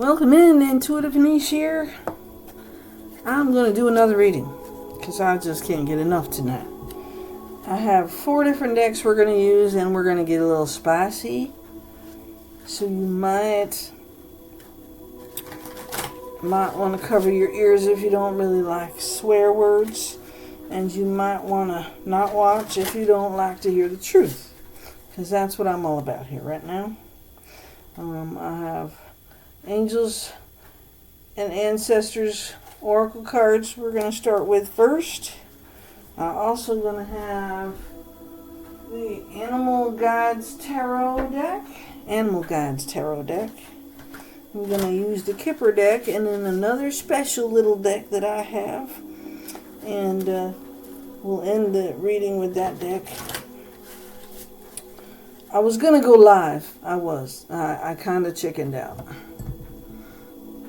Welcome in, Intuitive Niche here. I'm going to do another reading because I just can't get enough tonight. I have 4 different decks we're going to use, and we're going to get a little spicy. So you might want to cover your ears if you don't really like swear words. And you might want to not watch if you don't like to hear the truth. Because that's what I'm all about here right now. I have Angels and Ancestors Oracle cards we're going to start with first. I'm also going to have the Animal Guides Tarot deck. I'm going to use the Kipper deck and then another special little deck that I have. And we'll end the reading with that deck. I was going to go live. I kind of chickened out.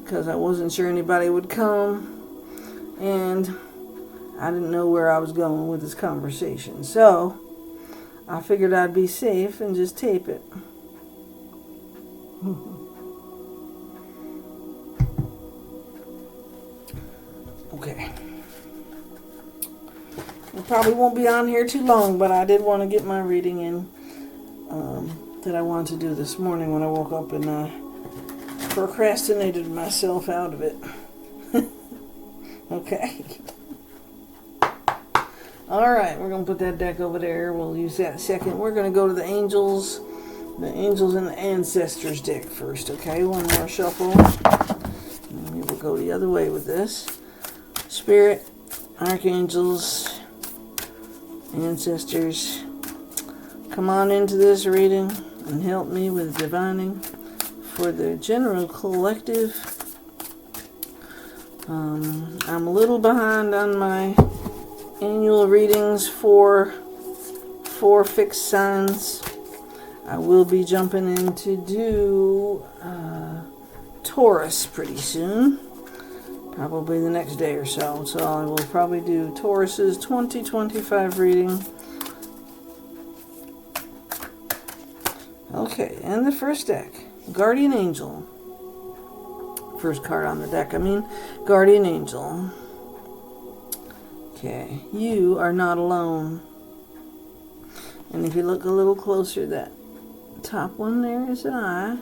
Because I wasn't sure anybody would come. And I didn't know where I was going with this conversation. So I figured I'd be safe and just tape it. Okay. It probably won't be on here too long, but I did want to get my reading in that I wanted to do this morning when I woke up and procrastinated myself out of it. Okay. Alright, we're going to put that deck over there. We'll use that second. We're going to go to the Angels and the Ancestors deck first, okay? One more shuffle. And we'll go the other way with this. Spirit, Archangels, Ancestors, come on into this reading and help me with divining for the general collective. I'm a little behind on my annual readings for fixed signs. I will be jumping in to do Taurus pretty soon. Probably the next day or so. So I will probably do Taurus's 2025 reading. Okay, and the first deck, Guardian Angel. First card on the deck, Guardian Angel. Okay, you are not alone. And if you look a little closer, that top one there is an eye.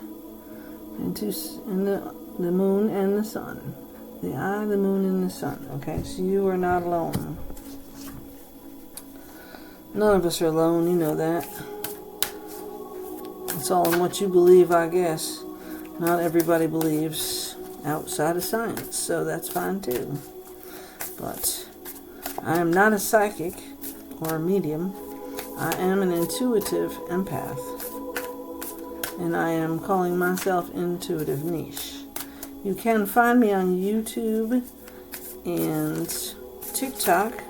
And the moon and the sun. The eye, the moon, and the sun. Okay, so you are not alone. None of us are alone, you know that. It's all in what you believe, I guess. Not everybody believes outside of science, so that's fine too. But I am not a psychic or a medium. I am an intuitive empath. And I am calling myself Intuitive Niche. You can find me on YouTube and TikTok.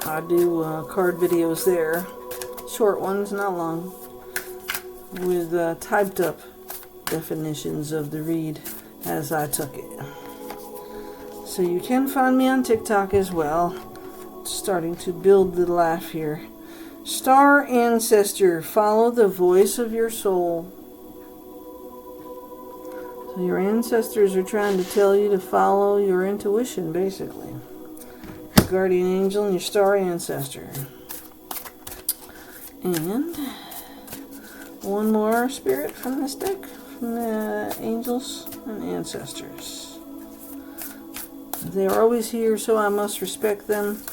I do card videos there. Short ones, not long. With typed up definitions of the read as I took it. So you can find me on TikTok as well. Starting to build the laugh here. Star Ancestor, follow the voice of your soul. So your ancestors are trying to tell you to follow your intuition, basically. Your Guardian Angel and your Star Ancestor. And one more spirit from this deck, from the Angels and Ancestors. They are always here, so I must respect them.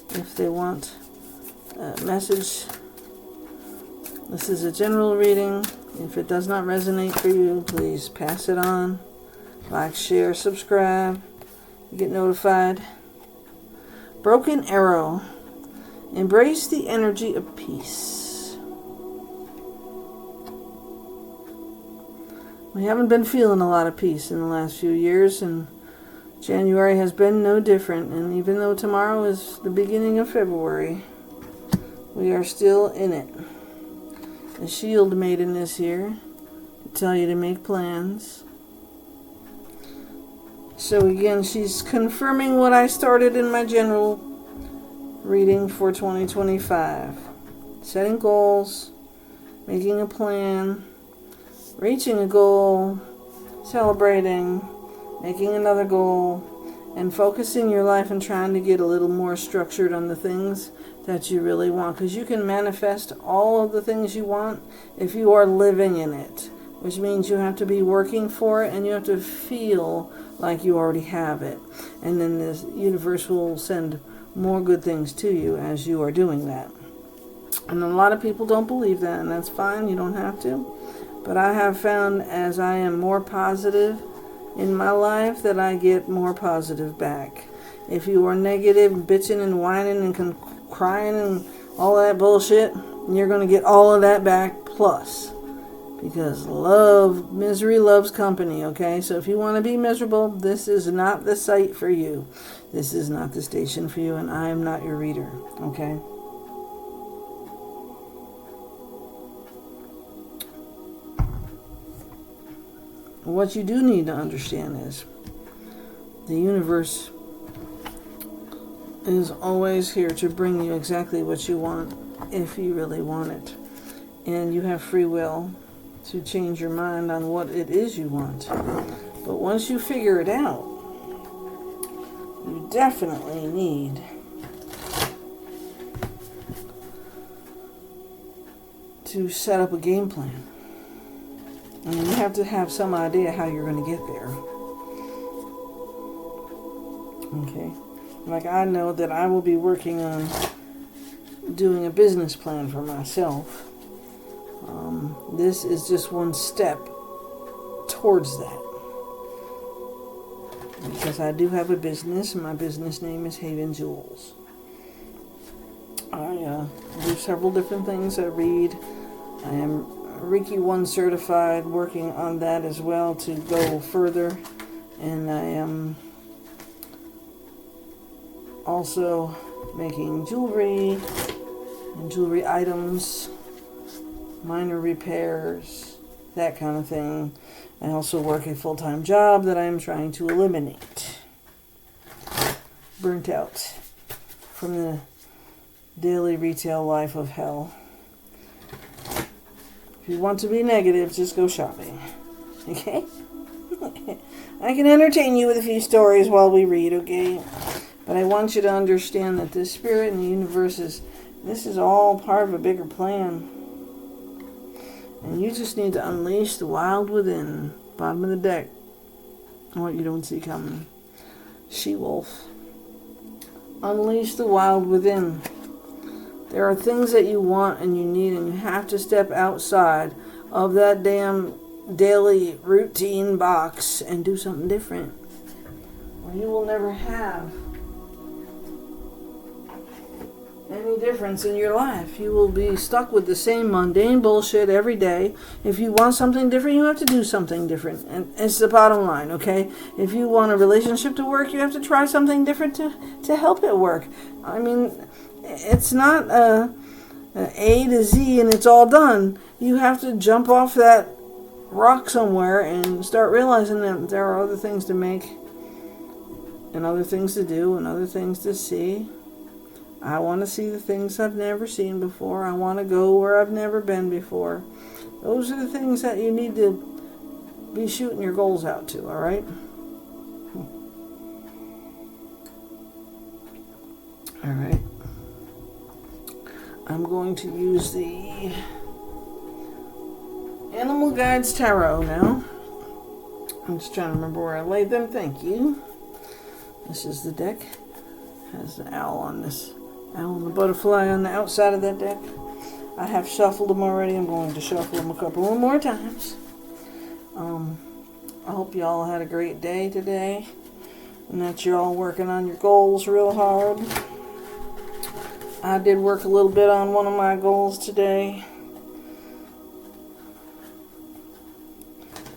If they want a message, this is a general reading. If it does not resonate for you, please pass it on. Like, share, subscribe. You get notified. Broken Arrow. Embrace the energy of peace. We haven't been feeling a lot of peace in the last few years, and January has been no different. And even though tomorrow is the beginning of February, we are still in it. The Shield Maiden is here to tell you to make plans. So again, she's confirming what I started in my general reading for 2025. Setting goals, making a plan, reaching a goal, celebrating, making another goal, and focusing your life and trying to get a little more structured on the things that you really want. Because you can manifest all of the things you want if you are living in it, which means you have to be working for it and you have to feel like you already have it. And then the universe will send more good things to you as you are doing that. And a lot of people don't believe that, and that's fine. You don't have to. But I have found as I am more positive in my life that I get more positive back. If you are negative, bitching and whining and crying and all that bullshit, you're going to get all of that back plus. Because misery loves company, okay? So if you want to be miserable, this is not the site for you. This is not the station for you, and I am not your reader, okay? What you do need to understand is the universe is always here to bring you exactly what you want if you really want it. And you have free will to change your mind on what it is you want. But once you figure it out, you definitely need to set up a game plan. And you have to have some idea how you're going to get there. Okay. Like I know that I will be working on doing a business plan for myself. This is just one step towards that. Because I do have a business, and my business name is Haven Jewels. I do several different things. I read. I am Reiki 1 certified, working on that as well to go further. And I am also making jewelry and jewelry items, minor repairs, that kind of thing. I also work a full-time job that I am trying to eliminate. Burnt out from the daily retail life of hell. If you want to be negative, just go shopping. Okay? I can entertain you with a few stories while we read, okay? But I want you to understand that the spirit and the universe this is all part of a bigger plan. And you just need to unleash the wild within. Bottom of the deck. What you don't see coming. She-wolf. Unleash the wild within. There are things that you want and you need, and you have to step outside of that damn daily routine box and do something different. Or you will never have any difference in your life. You will be stuck with the same mundane bullshit every day. If you want something different, you have to do something different. And it's the bottom line, okay? If you want a relationship to work, you have to try something different to help it work. I mean, it's not A to Z and it's all done. You have to jump off that rock somewhere and start realizing that there are other things to make and other things to do and other things to see. I want to see the things I've never seen before. I want to go where I've never been before. Those are the things that you need to be shooting your goals out to, all right? All right. I'm going to use the Animal Guides Tarot now. I'm just trying to remember where I laid them. Thank you. This is the deck. It has the owl on this. Owl and the butterfly on the outside of that deck. I have shuffled them already. I'm going to shuffle them a couple more times. I hope you all had a great day today and that you're all working on your goals real hard. I did work a little bit on one of my goals today.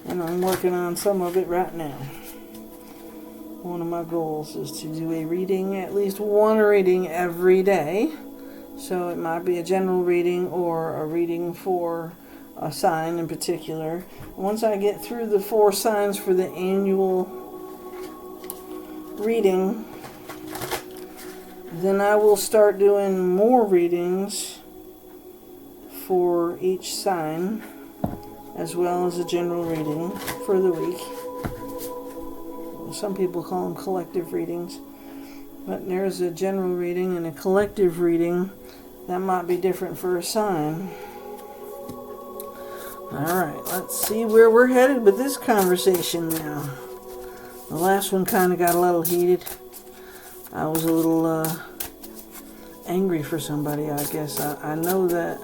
And I'm working on some of it right now. One of my goals is to do a reading, at least one reading every day. So it might be a general reading or a reading for a sign in particular. Once I get through the 4 signs for the annual reading, then I will start doing more readings for each sign as well as a general reading for the week. Some people call them collective readings, but there's a general reading and a collective reading that might be different for a sign. Alright, let's see where we're headed with this conversation now. The last one kind of got a little heated. I was a little angry for somebody, I guess. I know that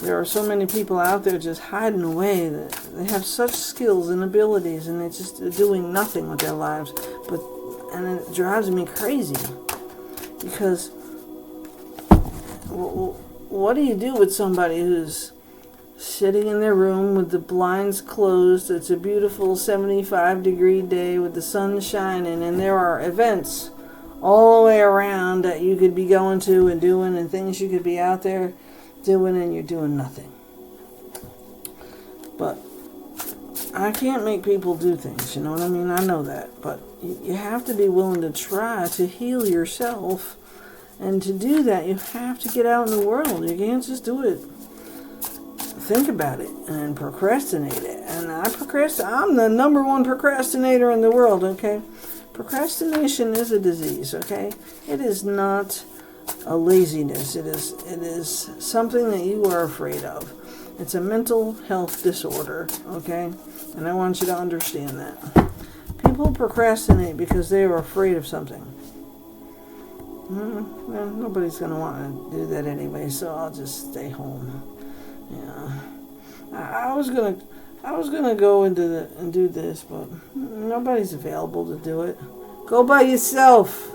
there are so many people out there just hiding away that they have such skills and abilities and they're just doing nothing with their lives. And it drives me crazy because what do you do with somebody who's sitting in their room with the blinds closed? It's a beautiful 75-degree day with the sun shining, and there are events all the way around that you could be going to and doing, and things you could be out there doing, and you're doing nothing. But I can't make people do things, you know what I mean? I know that, but you have to be willing to try to heal yourself, and to do that you have to get out in the world. You can't just do it. Think about it and procrastinate it. And I'm the number one procrastinator in the world, okay? Procrastination is a disease, okay? It is not a laziness. It is something that you are afraid of. It's a mental health disorder, okay? And I want you to understand that. People procrastinate because they are afraid of something. Well, nobody's going to want to do that anyway, so I'll just stay home. Yeah, I was gonna go into and do this, but nobody's available to do it. Go by yourself.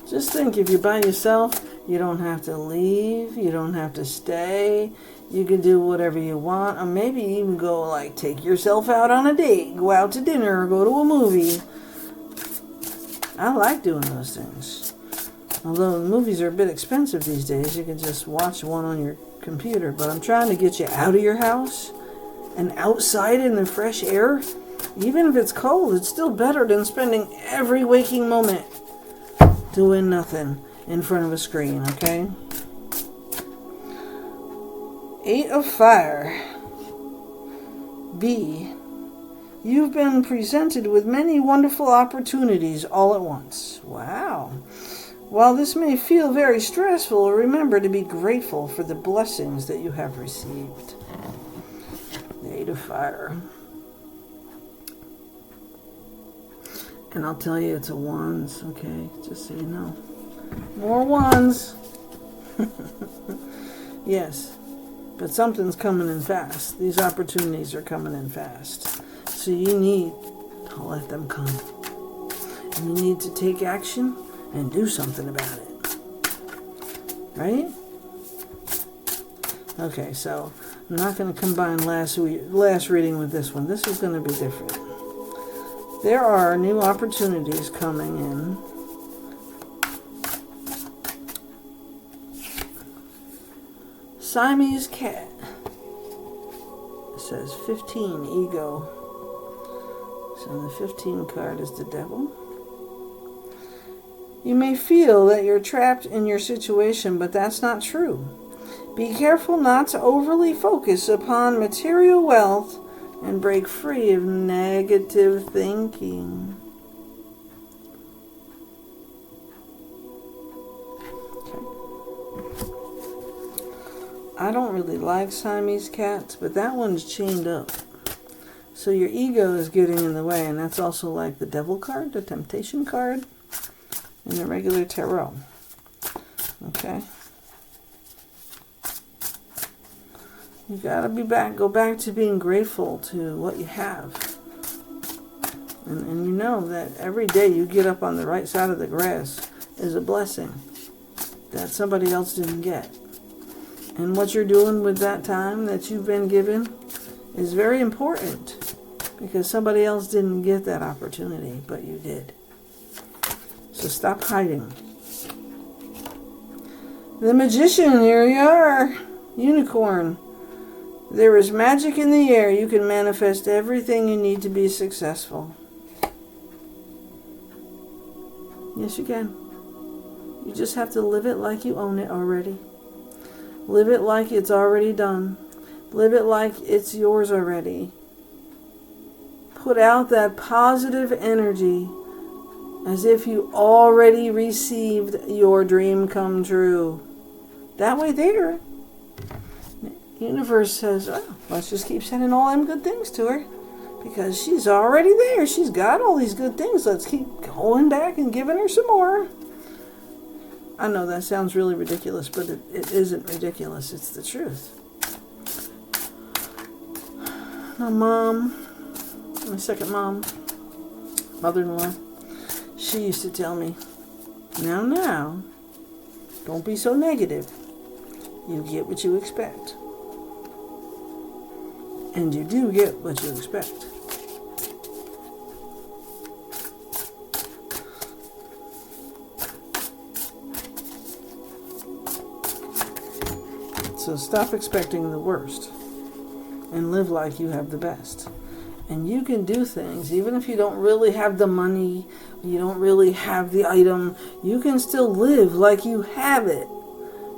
Just think, if you're by yourself, you don't have to leave, you don't have to stay. You can do whatever you want, or maybe even go take yourself out on a date, go out to dinner, or go to a movie. I like doing those things. Although movies are a bit expensive these days, you can just watch one on your computer. But I'm trying to get you out of your house and outside in the fresh air. Even if it's cold, it's still better than spending every waking moment doing nothing in front of a screen, okay? 8 of Fire. B. You've been presented with many wonderful opportunities all at once. Wow. While this may feel very stressful, remember to be grateful for the blessings that you have received. The 8 of Fire. And I'll tell you, it's a Wands, okay? Just so you know. More Wands. Yes. But something's coming in fast. These opportunities are coming in fast. So you need to let them come. And you need to take action and do something about it. Right? Okay, so I'm not going to combine last reading with this one. This is going to be different. There are new opportunities coming in. Siamese cat. It says 15, ego. So the 15 card is the devil. You may feel that you're trapped in your situation, but that's not true. Be careful not to overly focus upon material wealth and break free of negative thinking. Okay. I don't really like Siamese cats, but that one's chained up. So your ego is getting in the way, and that's also like the devil card, the temptation card, in the regular tarot. Okay? You gotta go back to being grateful to what you have. And you know that every day you get up on the right side of the grass is a blessing that somebody else didn't get. And what you're doing with that time that you've been given is very important, because somebody else didn't get that opportunity, but you did. So stop hiding. The Magician, here you are. Unicorn. There is magic in the air. You can manifest everything you need to be successful. Yes, you can. You just have to live it like you own it already. Live it like it's already done. Live it like it's yours already. Put out that positive energy as if you already received your dream come true. That way there, the universe says, oh, let's just keep sending all them good things to her. Because she's already there. She's got all these good things. Let's keep going back and giving her some more. I know that sounds really ridiculous, but it isn't ridiculous. It's the truth. My mom, my second mom, mother-in-law, she used to tell me, now, don't be so negative. You get what you expect. And you do get what you expect. So stop expecting the worst and live like you have the best. And you can do things, even if you don't really have the money, you don't really have the item, you can still live like you have it.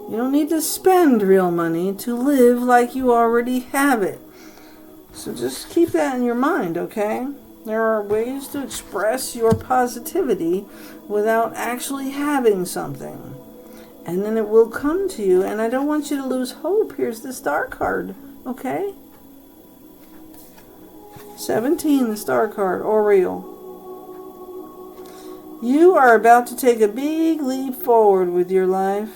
You don't need to spend real money to live like you already have it. So just keep that in your mind, okay? There are ways to express your positivity without actually having something. And then it will come to you. And I don't want you to lose hope. Here's the star card, okay? 17, the star card, Oriole. You are about to take a big leap forward with your life.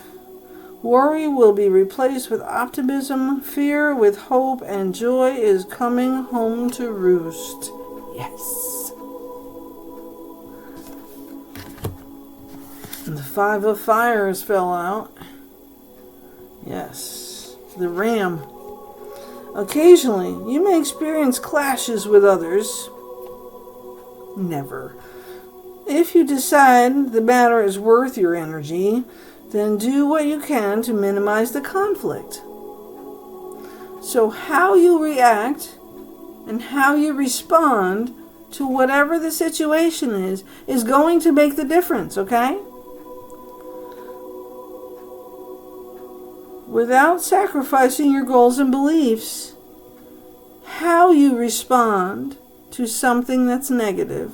Worry will be replaced with optimism, fear with hope, and joy is coming home to roost. Yes. And the 5 of Fires fell out. Yes. The Ram. Occasionally, you may experience clashes with others. Never. If you decide the matter is worth your energy, then do what you can to minimize the conflict. So how you react and how you respond to whatever the situation is going to make the difference, okay? Without sacrificing your goals and beliefs, how you respond to something that's negative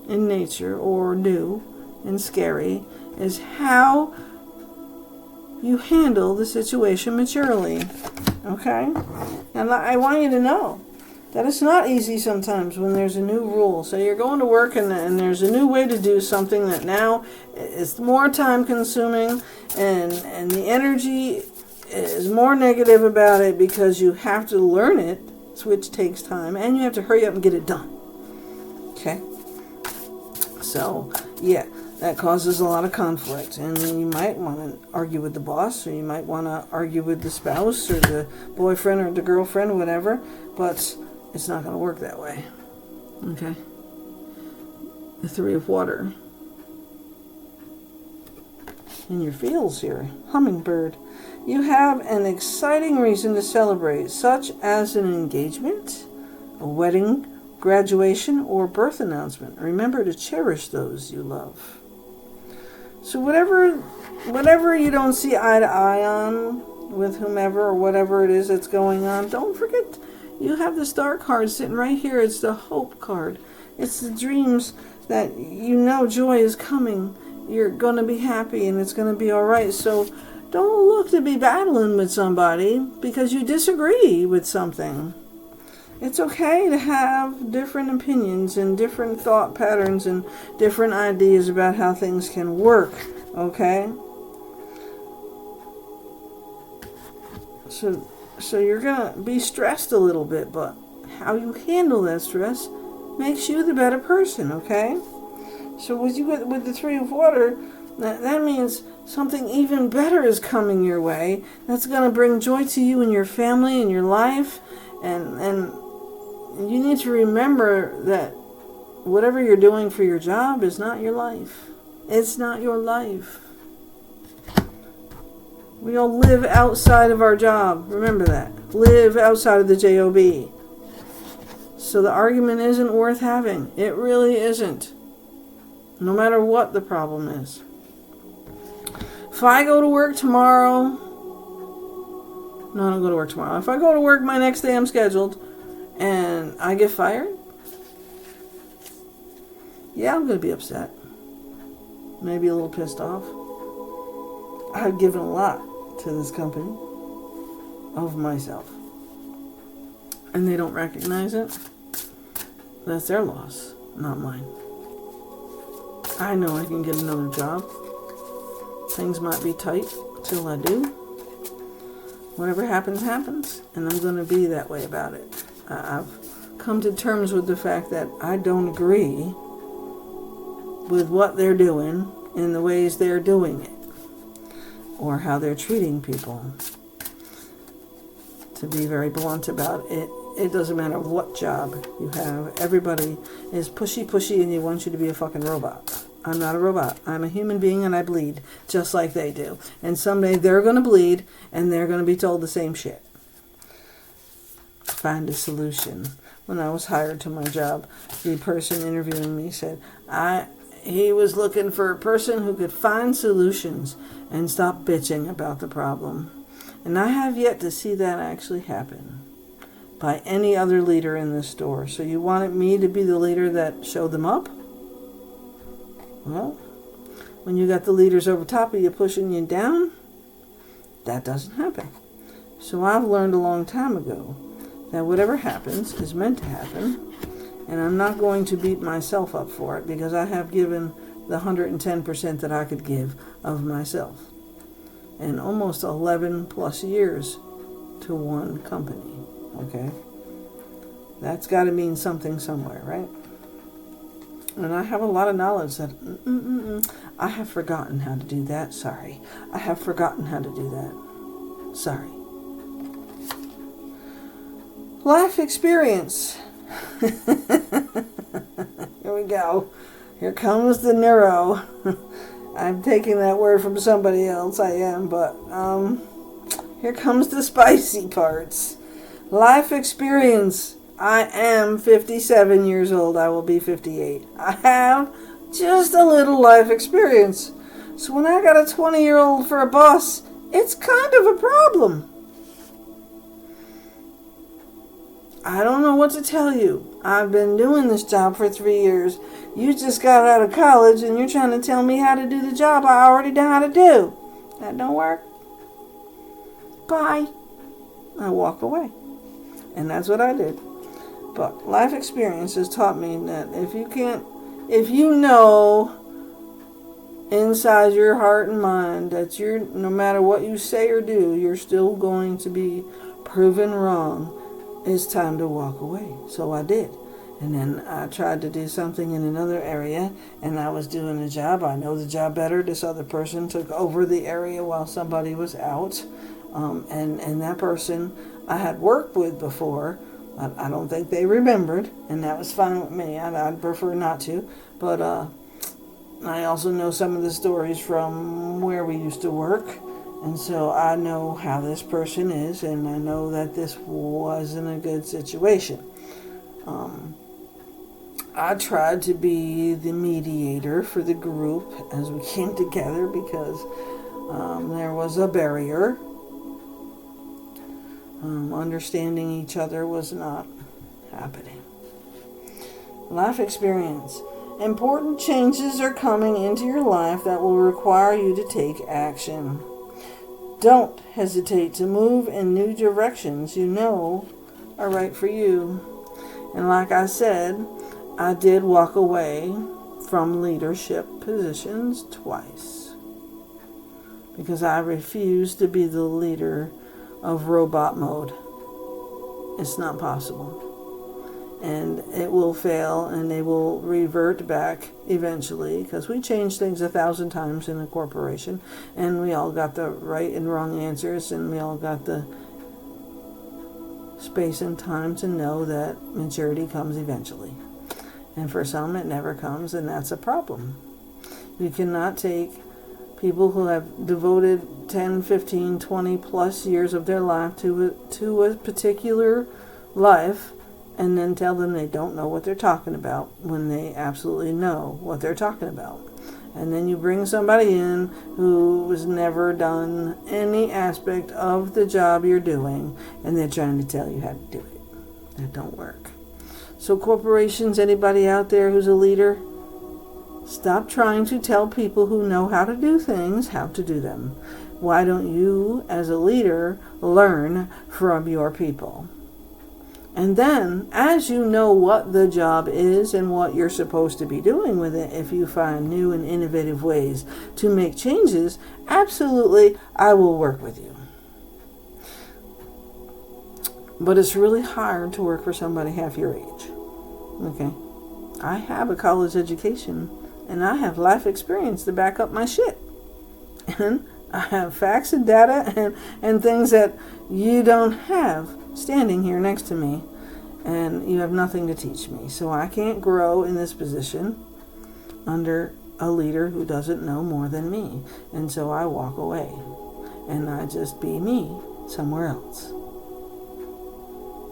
in nature or new and scary is how you handle the situation maturely. Okay? And I want you to know that it's not easy sometimes when there's a new rule. So you're going to work and there's a new way to do something that now is more time consuming and the energy is more negative about it because you have to learn it, which takes time, and you have to hurry up and get it done. Okay? So, yeah. That causes a lot of conflict, and you might want to argue with the boss, or you might want to argue with the spouse, or the boyfriend, or the girlfriend, or whatever, but it's not going to work that way. Okay? The 3 of Water. In your feels here, Hummingbird. You have an exciting reason to celebrate, such as an engagement, a wedding, graduation, or birth announcement. Remember to cherish those you love. So whatever you don't see eye to eye on with whomever or whatever it is that's going on, don't forget you have the star card sitting right here. It's the hope card. It's the dreams that you know joy is coming. You're going to be happy and it's going to be all right. So don't look to be battling with somebody because you disagree with something. It's okay to have different opinions and different thought patterns and different ideas about how things can work, okay? So you're going to be stressed a little bit, but how you handle that stress makes you the better person, okay? So with the 3 of Water, that means something even better is coming your way. That's going to bring joy to you and your family and your life, and you need to remember that whatever you're doing for your job is not your life. It's not your life. We all live outside of our job. Remember that. Live outside of the job. So the argument isn't worth having. It really isn't. No matter what the problem is. If I go to work tomorrow, no, I don't go to work tomorrow. If I go to work my next day I'm scheduled and I get fired, yeah, I'm going to be upset. Maybe a little pissed off. I've given a lot to this company of myself. And they don't recognize it. That's their loss, not mine. I know I can get another job. Things might be tight till I do. Whatever happens, happens. And I'm going to be that way about it. I've come to terms with the fact that I don't agree with what they're doing in the ways they're doing it. Or how they're treating people. To be very blunt about it, it doesn't matter what job you have. Everybody is pushy and they want you to be a fucking robot. I'm not a robot. I'm a human being and I bleed just like they do. And someday they're going to bleed and they're going to be told the same shit. Find a solution. When I was hired to my job, the person interviewing me said, he was looking for a person who could find solutions and stop bitching about the problem. And I have yet to see that actually happen by any other leader in this store. So you wanted me to be the leader that showed them up? Well, when you got the leaders over top of you pushing you down, that doesn't happen. So I've learned a long time ago that whatever happens is meant to happen. And I'm not going to beat myself up for it because I have given the 110% that I could give of myself. And almost 11 plus years to one company. Okay? That's got to mean something somewhere, right? And I have a lot of knowledge that I have forgotten how to do that. Sorry. I have forgotten how to do that. Sorry. Life experience. Here we go. Here comes the neuro. I'm taking that word from somebody else. I am, but here comes the spicy parts. Life experience. I am 57 years old. I will be 58. I have just a little life experience. So when I got a 20-year-old for a boss, it's kind of a problem. I don't know what to tell you. I've been doing this job for 3 years. You just got out of college and you're trying to tell me how to do the job I already know how to do. That don't work. Bye. I walk away. And that's what I did. But life experience has taught me that if you know inside your heart and mind that no matter what you say or do, you're still going to be proven wrong, it's time to walk away. So I did. And then I tried to do something in another area, and I was doing a job. I know the job better. This other person took over the area while somebody was out. And that person I had worked with before. I don't think they remembered, and that was fine with me. I'd prefer not to. But I also know some of the stories from where we used to work. And so I know how this person is, and I know that this wasn't a good situation. I tried to be the mediator for the group as we came together because there was a barrier. Understanding each other was not happening. Life experience. Important changes are coming into your life that will require you to take action. Don't hesitate to move in new directions you know are right for you. And like I said, I did walk away from leadership positions twice because I refused to be the leader of robot mode. It's not possible. And it will fail and they will revert back eventually because we change things 1,000 times in a corporation and we all got the right and wrong answers and we all got the space and time to know that maturity comes eventually. And for some it never comes, and that's a problem. You cannot take people who have devoted 10, 15, 20 plus years of their life to a particular life and then tell them they don't know what they're talking about when they absolutely know what they're talking about. And then you bring somebody in who has never done any aspect of the job you're doing, and they're trying to tell you how to do it. That don't work. So corporations, anybody out there who's a leader, stop trying to tell people who know how to do things how to do them. Why don't you, as a leader, learn from your people? And then, as you know what the job is and what you're supposed to be doing with it, if you find new and innovative ways to make changes, absolutely, I will work with you. But it's really hard to work for somebody half your age. Okay? I have a college education, and I have life experience to back up my shit. And I have facts and data and things that you don't have standing here next to me, and you have nothing to teach me. So I can't grow in this position under a leader who doesn't know more than me. And so I walk away, and I just be me somewhere else.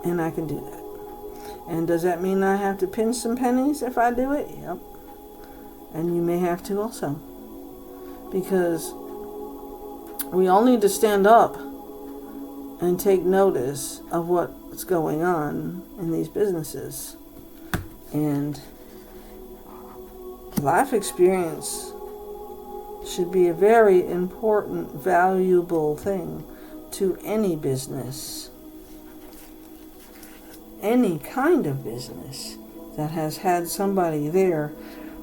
And I can do that. And does that mean I have to pinch some pennies if I do it? Yep. And you may have to also. Because we all need to stand up and take notice of what's going on in these businesses. And life experience should be a very important, valuable thing to any business. Any kind of business that has had somebody there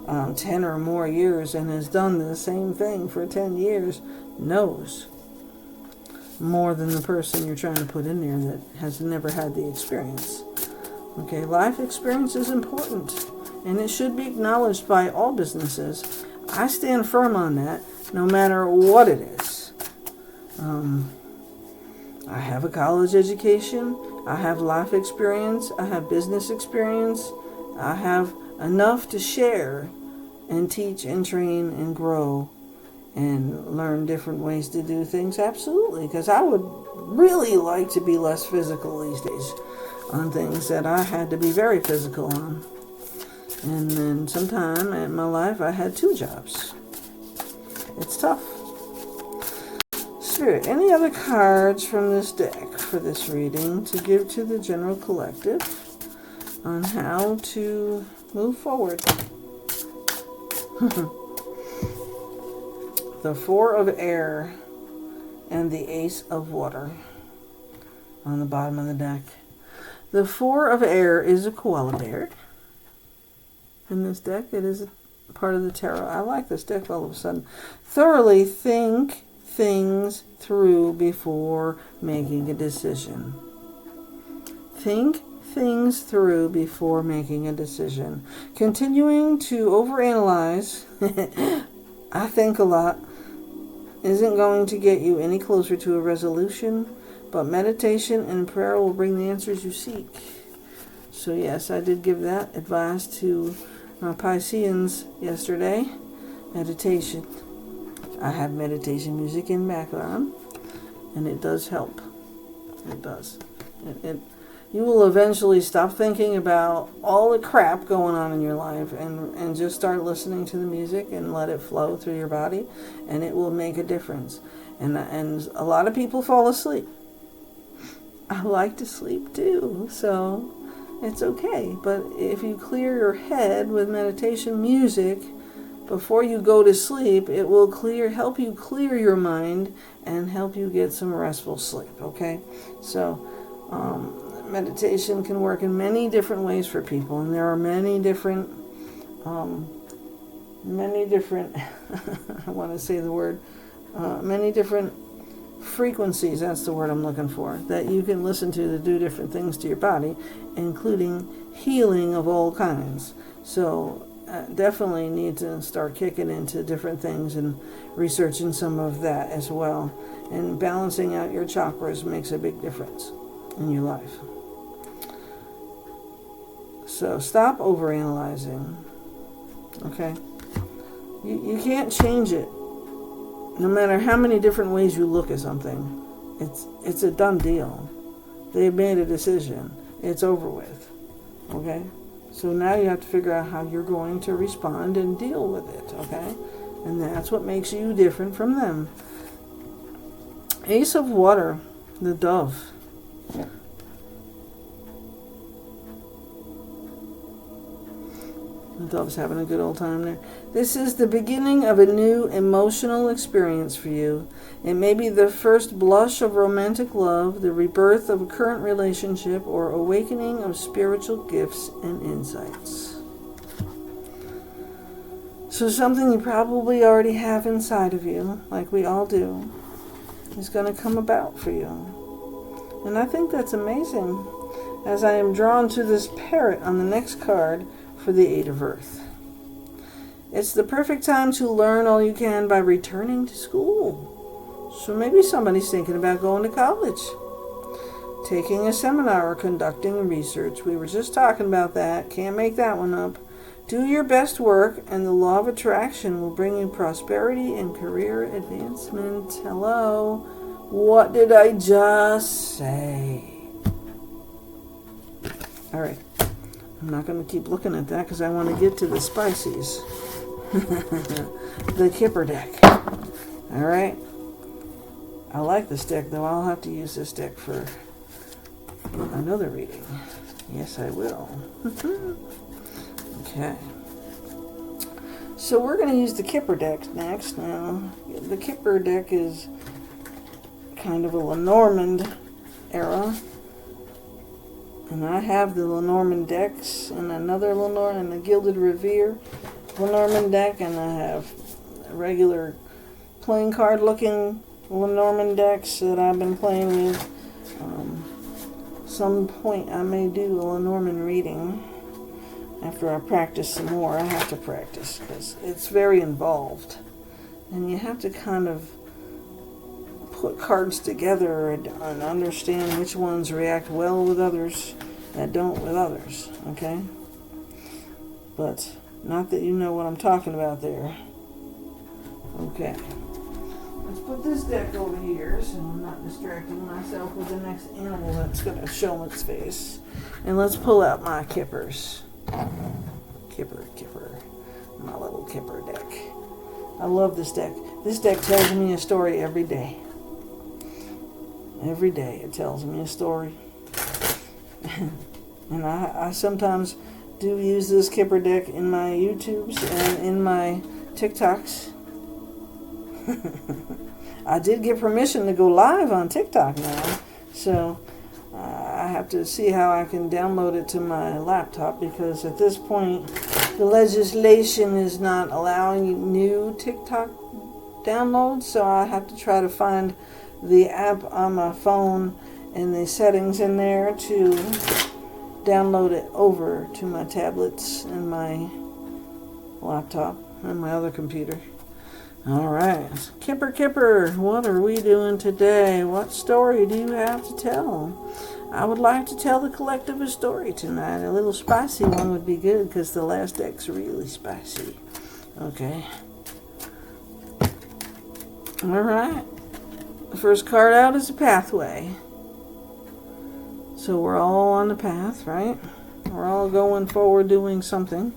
10 or more years and has done the same thing for 10 years knows more than the person you're trying to put in there that has never had the experience. Okay, life experience is important, and it should be acknowledged by all businesses. I stand firm on that, no matter what it is. I have a college education, I have life experience, I have business experience, I have enough to share and teach and train and grow and learn different ways to do things. Absolutely, because I would really like to be less physical these days on things that I had to be very physical on. And then sometime in my life I had 2 jobs. It's tough. Spirit, any other cards from this deck for this reading to give to the general collective on how to move forward? The 4 of Air and the Ace of Water on the bottom of the deck. The 4 of Air is a koala bear. In this deck, it is a part of the tarot. I like this deck all of a sudden. Thoroughly think things through before making a decision. Think things through before making a decision. Continuing to overanalyze, I think a lot, isn't going to get you any closer to a resolution, but meditation and prayer will bring the answers you seek. So yes, I did give that advice to my Pisceans yesterday. Meditation. I have meditation music in background, and it does help. It does. You will eventually stop thinking about all the crap going on in your life and just start listening to the music and let it flow through your body, and it will make a difference. And a lot of people fall asleep. I like to sleep too, so it's okay. But if you clear your head with meditation music before you go to sleep, it will help you clear your mind and help you get some restful sleep, okay? So, meditation can work in many different ways for people, and there are many different, I want to say the word, many different frequencies, that's the word I'm looking for, that you can listen to do different things to your body, including healing of all kinds. So definitely need to start kicking into different things and researching some of that as well. And balancing out your chakras makes a big difference in your life. So stop overanalyzing. Okay? You can't change it. No matter how many different ways you look at something, it's a done deal. They made a decision. It's over with. Okay? So now you have to figure out how you're going to respond and deal with it. Okay? And that's what makes you different from them. Ace of Water, the dove. The dove's having a good old time there. This is the beginning of a new emotional experience for you. It may be the first blush of romantic love, the rebirth of a current relationship, or awakening of spiritual gifts and insights. So something you probably already have inside of you, like we all do, is going to come about for you. And I think that's amazing, as I am drawn to this parrot on the next card for the Eight of Earth. It's the perfect time to learn all you can by returning to school. So maybe somebody's thinking about going to college, taking a seminar, or conducting research. We were just talking about that. Can't make that one up. Do your best work, and the law of attraction will bring you prosperity and career advancement. Hello? What did I just say? All right. I'm not going to keep looking at that because I want to get to the spices. The Kipper deck. All right. I like this deck, though. I'll have to use this deck for another reading. Yes, I will. Okay. So we're going to use the Kipper deck next. Now, the Kipper deck is kind of a Lenormand era. And I have the Lenormand decks and another Lenormand, and the Gilded Revere Lenormand deck, and I have regular playing card looking Lenormand decks that I've been playing with. Some point I may do a Lenormand reading after I practice some more. I have to practice because it's very involved, and you have to kind of put cards together and understand which ones react well with others that don't with others, okay? But not that you know what I'm talking about there. Okay. Let's put this deck over here so I'm not distracting myself with the next animal that's going to show its face. And let's pull out my Kippers. Kipper. My little Kipper deck. I love this deck. This deck tells me a story every day. Every day it tells me a story. And I sometimes do use this Kipper deck in my YouTubes and in my TikToks. I did get permission to go live on TikTok now, so I have to see how I can download it to my laptop, because at this point the legislation is not allowing new TikTok downloads, so I have to try to find the app on my phone and the settings in there to download it over to my tablets and my laptop and my other computer. Alright, Kipper, what are we doing today? What story do you have to tell? I would like to tell the collective a story tonight. A little spicy one would be good because the last deck's really spicy. Okay. Alright. The first card out is a pathway. So we're all on the path, right? We're all going forward doing something.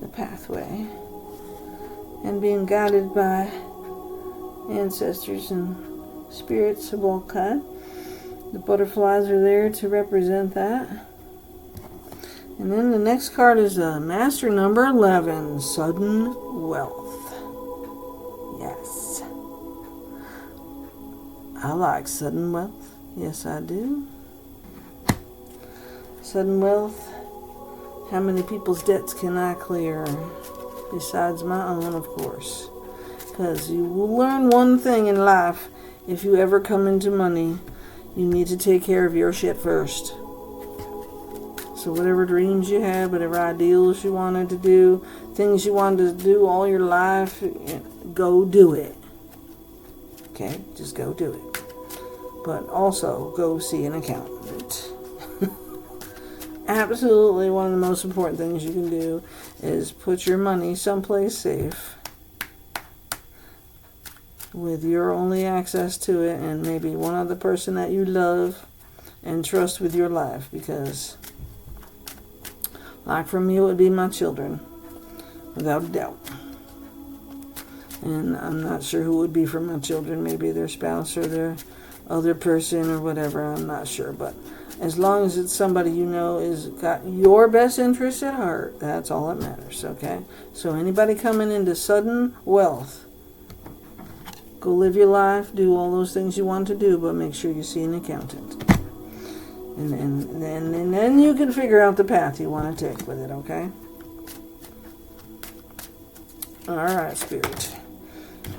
The pathway. And being guided by ancestors and spirits of all kind. The butterflies are there to represent that. And then the next card is Master number 11, Sudden Wealth. Yes. I like sudden wealth. Yes, I do. Sudden wealth. How many people's debts can I clear? Besides my own, of course. Because you will learn one thing in life. If you ever come into money, you need to take care of your shit first. So whatever dreams you had, whatever ideals you wanted to do, things you wanted to do all your life, go do it. Okay? Just go do it. But also, go see an accountant. Absolutely one of the most important things you can do is put your money someplace safe with your only access to it and maybe one other person that you love and trust with your life, because like for me it would be my children, without a doubt. And I'm not sure who it would be for my children. Maybe their spouse or their other person or whatever. I'm not sure. But as long as it's somebody you know is got your best interest at heart, that's all that matters, okay? So anybody coming into sudden wealth, go live your life, do all those things you want to do, but make sure you see an accountant. And then you can figure out the path you want to take with it, okay? Alright, Spirit.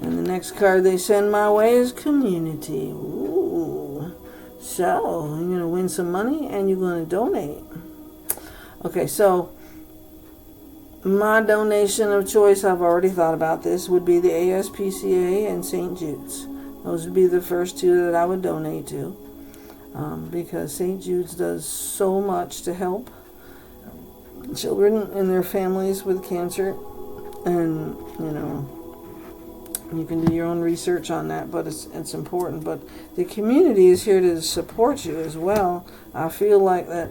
And the next card they send my way is Community. Ooh. So, you're going to win some money and you're going to donate. Okay, so my donation of choice, I've already thought about this, would be the ASPCA and St. Jude's. Those would be the first two that I would donate to. Because St. Jude's does so much to help children and their families with cancer. And, you know, you can do your own research on that, but it's important. But the community is here to support you as well. I feel like that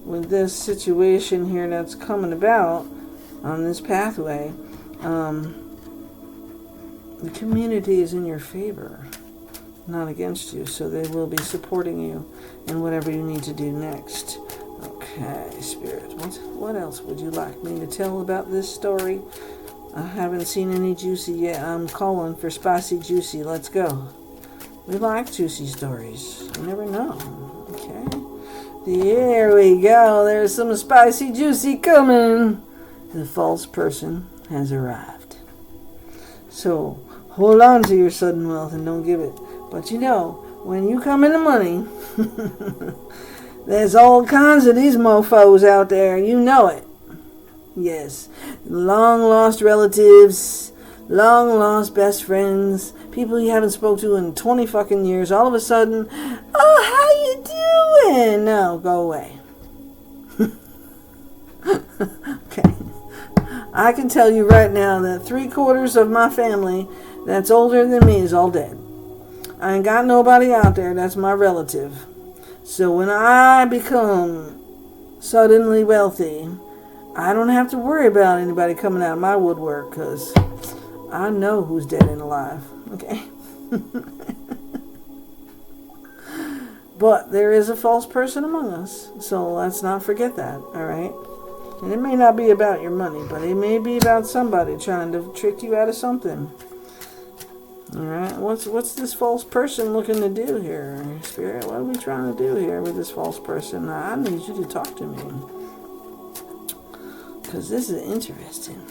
with this situation here that's coming about on this pathway, the community is in your favor, not against you. So they will be supporting you in whatever you need to do next. Okay, Spirit, what else would you like me to tell about this story? I haven't seen any juicy yet. I'm calling for spicy juicy. Let's go. We like juicy stories. You never know. Okay. There we go. There's some spicy juicy coming. The false person has arrived. So hold on to your sudden wealth and don't give it. But you know, when you come into money, there's all kinds of these mofos out there. You know it. Yes, long lost relatives, long lost best friends, people you haven't spoke to in 20 fucking years. All of a sudden, oh, how you doing? No, go away. Okay, I can tell you right now that 3/4 of my family that's older than me is all dead. I ain't got nobody out there that's my relative. So when I become suddenly wealthy, I don't have to worry about anybody coming out of my woodwork because I know who's dead and alive. Okay? But there is a false person among us. So let's not forget that. Alright? And it may not be about your money, but it may be about somebody trying to trick you out of something. Alright? What's this false person looking to do here, Spirit? What are we trying to do here with this false person? I need you to talk to me. Because this is interesting.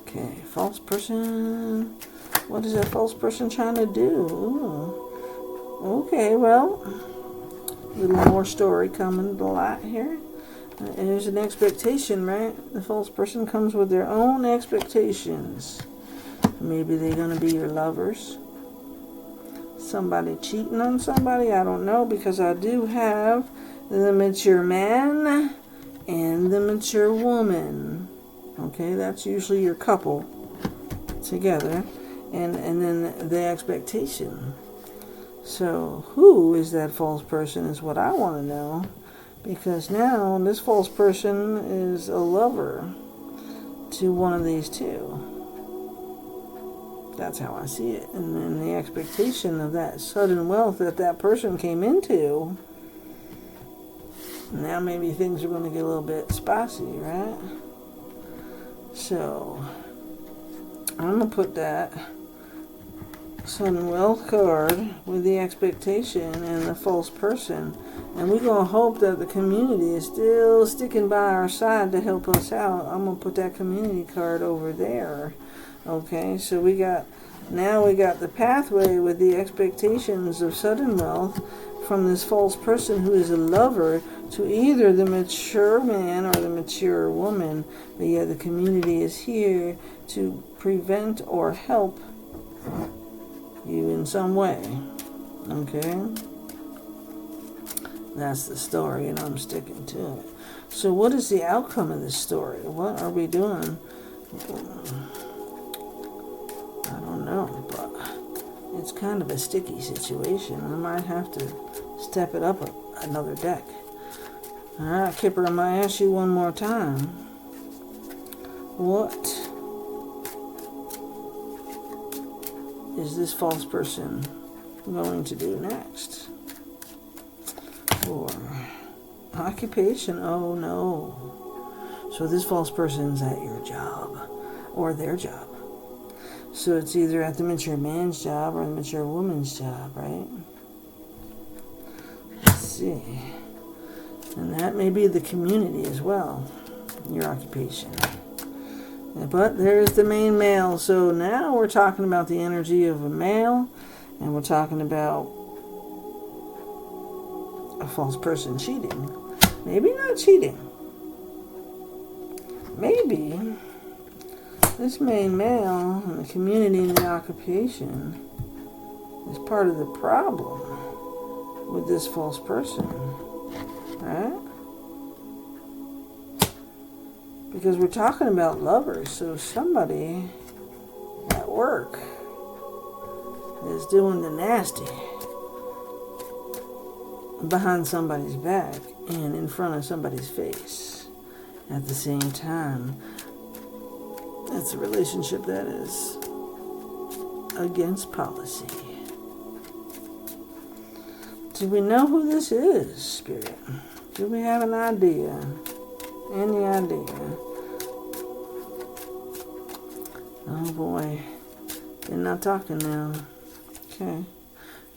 Okay, false person. What is that false person trying to do? Ooh. Okay, well, a little more story coming to light here. There's an expectation, right? The false person comes with their own expectations. Maybe they're going to be your lovers. Somebody cheating on somebody, I don't know, because I do have the mature man and the mature woman. Okay, that's usually your couple together. And then the expectation. So who is that false person is what I want to know. Because now this false person is a lover to one of these two. That's how I see it. And then the expectation of that sudden wealth that person came into, now maybe things are going to get a little bit spicy, right? So, I'm going to put that sudden wealth card with the expectation and the false person. And we're going to hope that the community is still sticking by our side to help us out. I'm going to put that community card over there. Okay, so we got the pathway with the expectations of sudden wealth from this false person who is a lover to either the mature man or the mature woman. But yet the community is here to prevent or help you in some way. Okay? That's the story, and I'm sticking to it. So what is the outcome of this story? What are we doing? I don't know, but it's kind of a sticky situation. I might have to step it up another deck. Alright, Kipper, I'm going to ask you one more time. What is this false person going to do next? Or occupation, oh no. So this false person's at your job or their job. So it's either at the mature man's job or the mature woman's job, right? Let's see. And that may be the community as well, your occupation. But there's the main male. So now we're talking about the energy of a male, and we're talking about a false person cheating. Maybe not cheating. Maybe this main male and the community and the occupation is part of the problem with this false person. Right? Because we're talking about lovers, so somebody at work is doing the nasty behind somebody's back and in front of somebody's face at the same time. It's a relationship that is against policy. Do we know who this is, Spirit? Do we have an idea? Any idea? Oh boy. They're not talking now. Okay.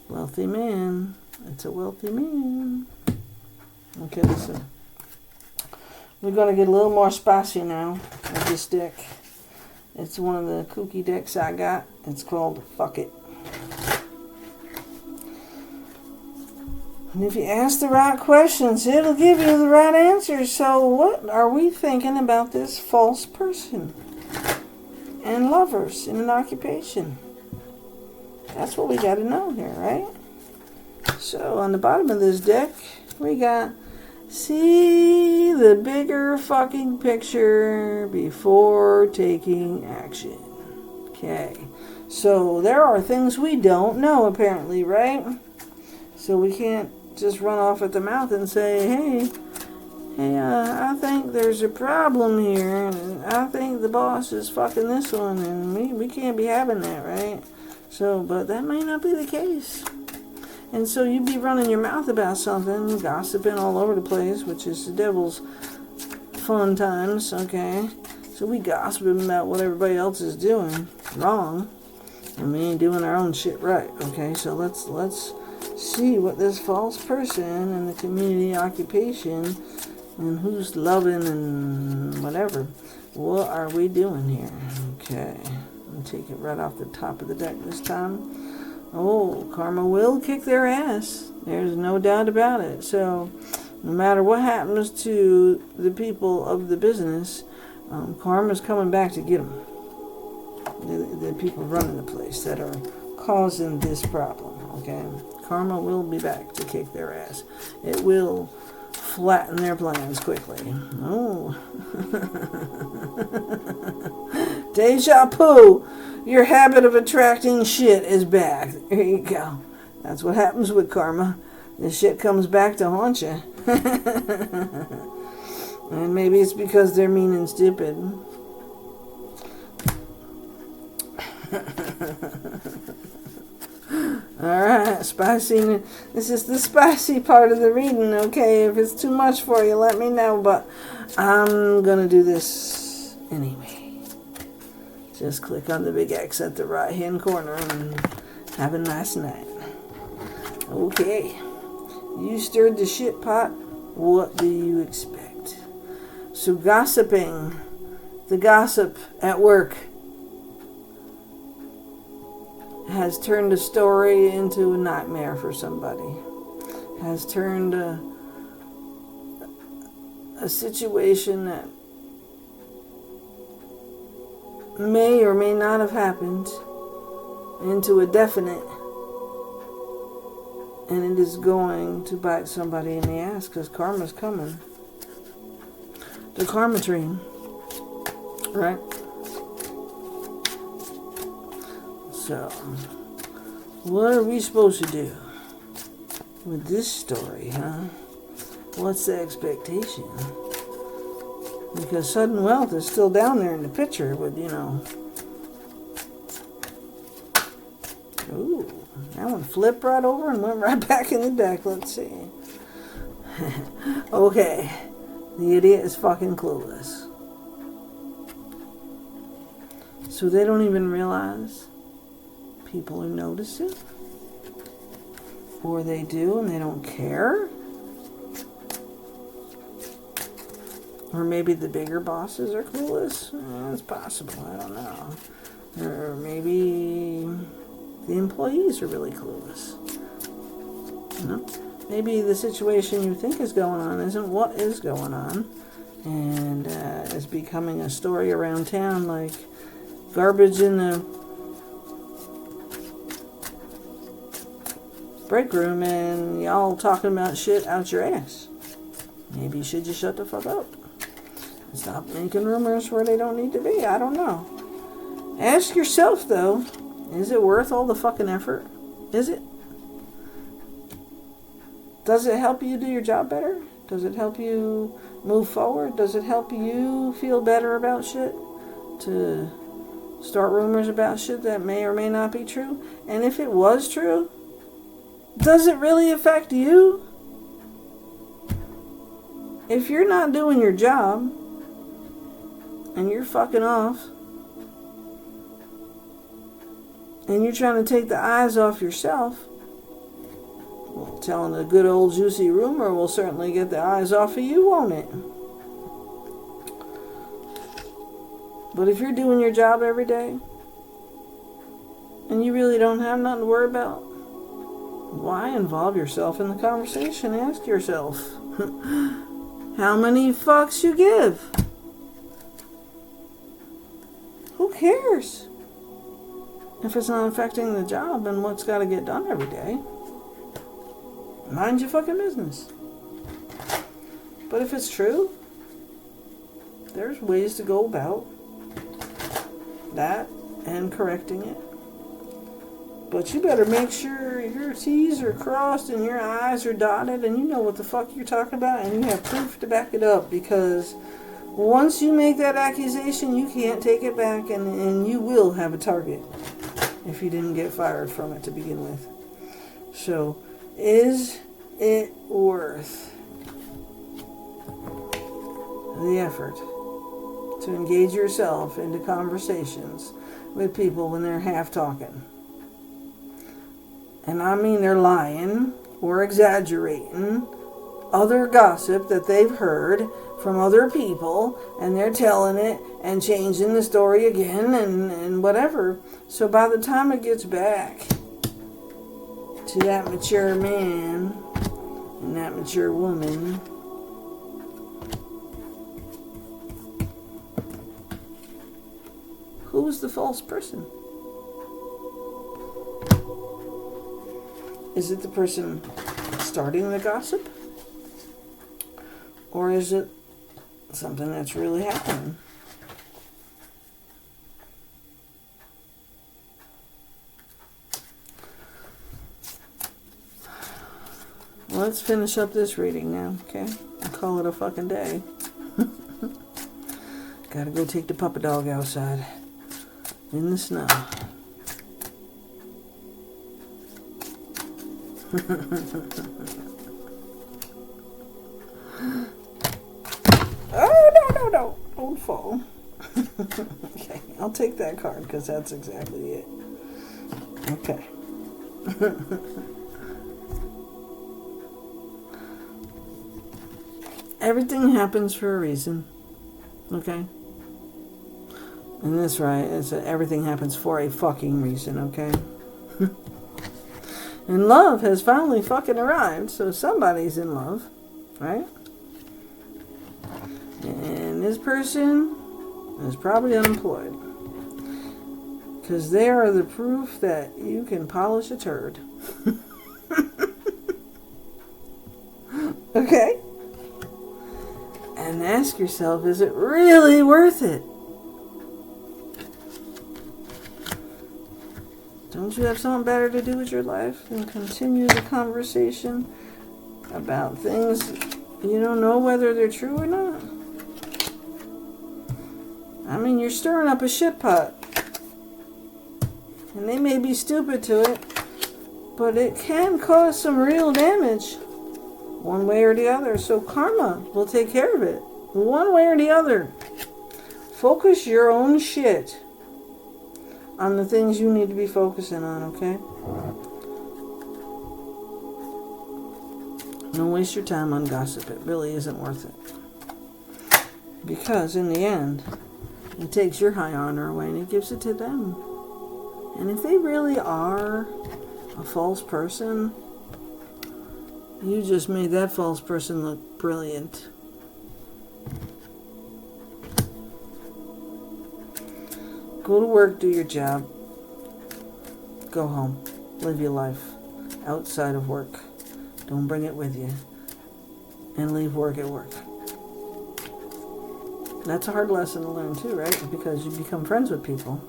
Wealthy man. It's a wealthy man. Okay, listen. We're going to get a little more spicy now with this deck. It's one of the kooky decks I got. It's called Fuck It. And if you ask the right questions, it'll give you the right answers. So what are we thinking about this false person? And lovers in an occupation. That's what we got to know here, right? So on the bottom of this deck, we got see the bigger fucking picture before taking action. Okay. So there are things we don't know apparently, right? So we can't just run off at the mouth and say, hey, I think there's a problem here, and I think the boss is fucking this one, and we can't be having that, right? So, but that may not be the case. And so you'd be running your mouth about something, gossiping all over the place, which is the devil's fun times, okay? So we gossiping about what everybody else is doing wrong, and we ain't doing our own shit right, okay? So let's see what this false person and the community occupation and who's loving and whatever, what are we doing here? Okay, I'll take it right off the top of the deck this time. Oh, karma will kick their ass. There's no doubt about it. So no matter what happens to the people of the business, karma's coming back to get them. The people running the place that are causing this problem, okay? Karma will be back to kick their ass. It will flatten their plans quickly. Oh. Deja vu. Your habit of attracting shit is back. There you go. That's what happens with karma. This shit comes back to haunt you. And maybe it's because they're mean and stupid. Alright, spicy. This is the spicy part of the reading, okay? If it's too much for you, let me know, but I'm gonna do this anyway. Just click on the big X at the right hand corner and have a nice night. Okay. You stirred the shit pot. What do you expect? So gossiping, the gossip at work, has turned a story into a nightmare for somebody. Has turned a situation that may or may not have happened into a definite, and it is going to bite somebody in the ass because karma's coming. The karma train, right? So, what are we supposed to do with this story, huh? What's the expectation? Because sudden wealth is still down there in the picture with, Ooh, that one flipped right over and went right back in the deck. Let's see. Okay, the idiot is fucking clueless. So they don't even realize people are noticing? Or they do and they don't care? Or maybe the bigger bosses are clueless? It's possible, I don't know. Or maybe the employees are really clueless. You know? Maybe the situation you think is going on isn't what is going on. And is becoming a story around town like garbage in the break room and y'all talking about shit out your ass. Maybe you should just shut the fuck up. And stop making rumors where they don't need to be. I don't know. Ask yourself, though, is it worth all the fucking effort? Is it? Does it help you do your job better? Does it help you move forward? Does it help you feel better about shit? To start rumors about shit that may or may not be true? And if it was true, does it really affect you? If you're not doing your job and you're fucking off and you're trying to take the eyes off yourself, well, telling a good old juicy rumor will certainly get the eyes off of you, won't it? But if you're doing your job every day and you really don't have nothing to worry about, why involve yourself in the conversation? Ask yourself, how many fucks you give? Who cares? If it's not affecting the job and what's got to get done every day, mind your fucking business. But if it's true, there's ways to go about that and correcting it. But you better make sure your T's are crossed and your I's are dotted and you know what the fuck you're talking about and you have proof to back it up, because once you make that accusation, you can't take it back and you will have a target if you didn't get fired from it to begin with. So, is it worth the effort to engage yourself into conversations with people when they're half talking? And I mean they're lying or exaggerating other gossip that they've heard from other people, and they're telling it and changing the story again and whatever. So by the time it gets back to that mature man and that mature woman, who's the false person? Is it the person starting the gossip? Or is it something that's really happening? Let's finish up this reading now, okay? I'll call it a fucking day. Gotta go take the puppy dog outside in the snow. Oh, no. Don't fall. Okay, I'll take that card because that's exactly it. Okay. Everything happens for a reason. Okay? And that's right. Everything happens for a fucking reason, okay? And love has finally fucking arrived, so somebody's in love, right? And this person is probably unemployed, because they are the proof that you can polish a turd. Okay? And ask yourself, is it really worth it? Don't you have something better to do with your life than continue the conversation about things you don't know whether they're true or not? I mean, you're stirring up a shit pot. And they may be stupid to it, but it can cause some real damage one way or the other. So karma will take care of it one way or the other. Focus your own shit on the things you need to be focusing on, okay? Don't waste your time on gossip. It really isn't worth it. Because in the end, it takes your high honor away and it gives it to them. And if they really are a false person, you just made that false person look brilliant. Go to work, do your job. Go home. Live your life outside of work. Don't bring it with you. And leave work at work. That's a hard lesson to learn too, right? Because you become friends with people.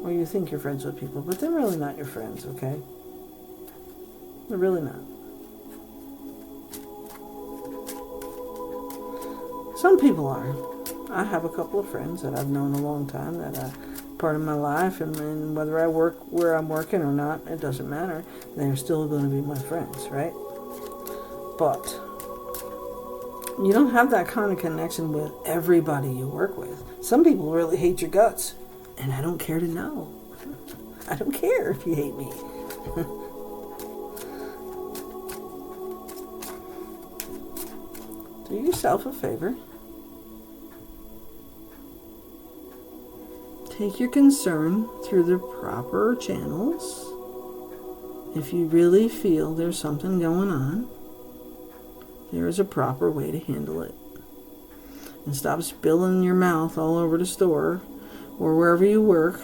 Or you think you're friends with people, but they're really not your friends, okay? They're really not. Some people are. I have a couple of friends that I've known a long time that are part of my life, and whether I work where I'm working or not, it doesn't matter. They're still going to be my friends, right? But you don't have that kind of connection with everybody you work with. Some people really hate your guts, and I don't care to know. I don't care if you hate me. Do yourself a favor. Take your concern through the proper channels. If you really feel there's something going on, there is a proper way to handle it. And stop spilling your mouth all over the store or wherever you work.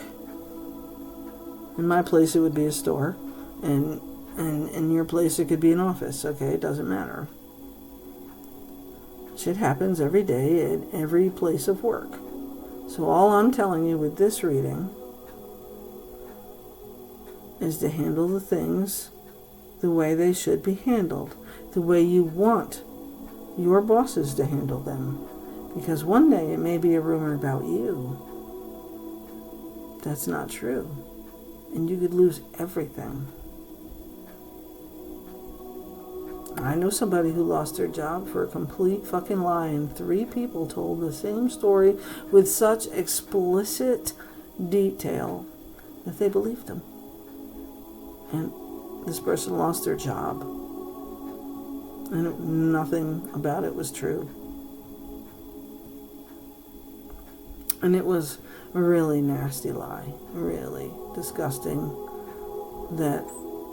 In my place, it would be a store. And in your place, it could be an office. Okay, it doesn't matter. Shit happens every day at every place of work. So all I'm telling you with this reading is to handle the things the way they should be handled, the way you want your bosses to handle them. Because one day it may be a rumor about you. That's not true. And you could lose everything. I know somebody who lost their job for a complete fucking lie, and 3 people told the same story with such explicit detail that they believed them. And this person lost their job. And nothing about it was true. And it was a really nasty lie. Really disgusting that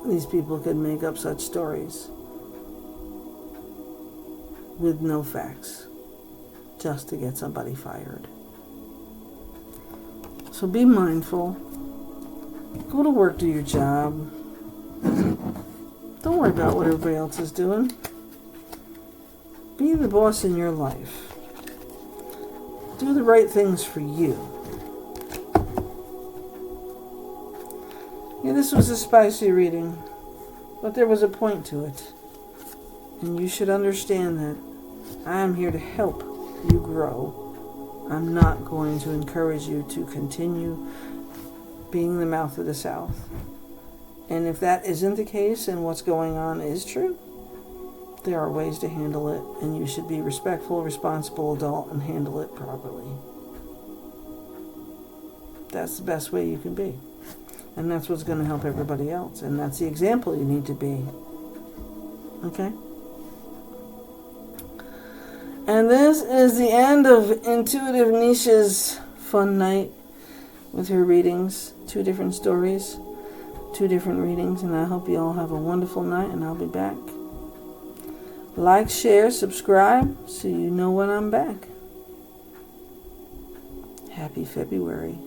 these people could make up such stories with no facts, just to get somebody fired. So be mindful. Go to work, do your job. Don't worry about what everybody else is doing. Be the boss in your life. Do the right things for you. Yeah, this was a spicy reading, but there was a point to it. And you should understand that I am here to help you grow. I'm not going to encourage you to continue being the mouth of the South. And if that isn't the case and what's going on is true, there are ways to handle it, and you should be respectful, responsible adult and handle it properly. That's the best way you can be. And that's what's going to help everybody else. And that's the example you need to be. Okay? And this is the end of Intuitive Nisha's fun night with her readings. 2 different stories, 2 different readings, and I hope you all have a wonderful night, and I'll be back. Like, share, subscribe, so you know when I'm back. Happy February.